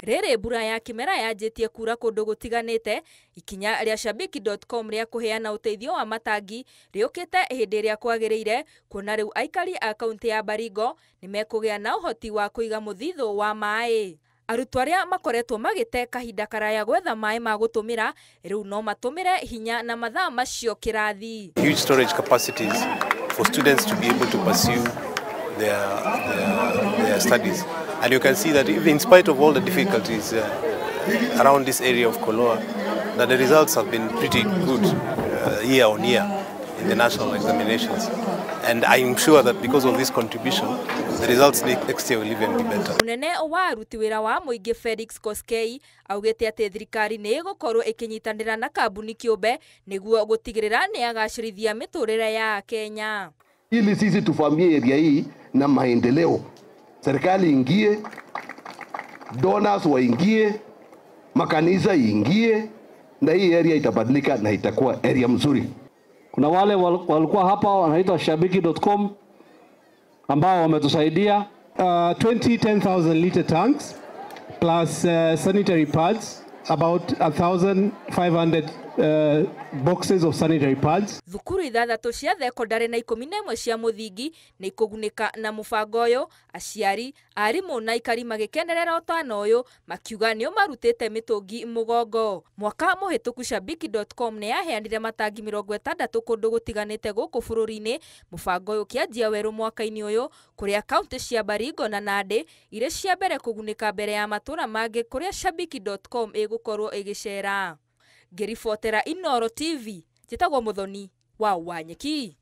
Rere mbura ya kimera yanjitie kura kundu gutiganite, ikinya ria Shabiki.com ria kuheana uteithio wa matangi riukite hindi ria kwagiriire, kuona riu aikari a kaunti ya Baringo nimekugia na uhoti wa kuiga muthithu wa mai. Arutwo aria makoretwo magite kahinda karaya gwetha mai ma gutumira riu no matumire hinya na mathaa macio kirathi. Huge storage capacities for students to be able to pursue their studies, and you can see that even in spite of all the difficulties around this area of Koloa, that the results have been pretty good year on year in the national examinations, and I'm sure that because of this contribution, the results next year will even be better. Munene wa aruti wira wa muingi Felix Koskei augite ati thirikari ni igukorwo ikinyitanira na kambuni kiumbe niguo gutigirira ni agacirithia miturire ya Kenya. Ili sisi tufamie area hii na maendeleo, serikali ingie, donors waingie, makanisa ingie, na hii area itabadilika na itakuwa area mzuri. Kuna wale walikuwa hapa wanaitwa Shabiki.com ambao wametusaidia 10,000 liter tanks plus sanitary pads, about 1,500 boxes of sanitary pads. Thukuru ithathatu cia thekondarĩ na 11 cia muthingi ni kugunika na mubango uyu, aciari, arimu na ikari magikenerera utano uyu makiuga ni umarutite mitungi mugongo. Mwaka muhituku Shabiki.com ni yaheanire matangi 60 kundu gutiganite guku bururi-ini. Mubango uyu kianjia weru mwaka-ini uyu kuria kaunti cia Baringo na Nandi ire cia mbere kugunika mbere ya matura mangi kuria Shabiki.com igukorwo igicera. Ngiribotera Inooro TV, njitagwo Muthoni wa Wanyeki.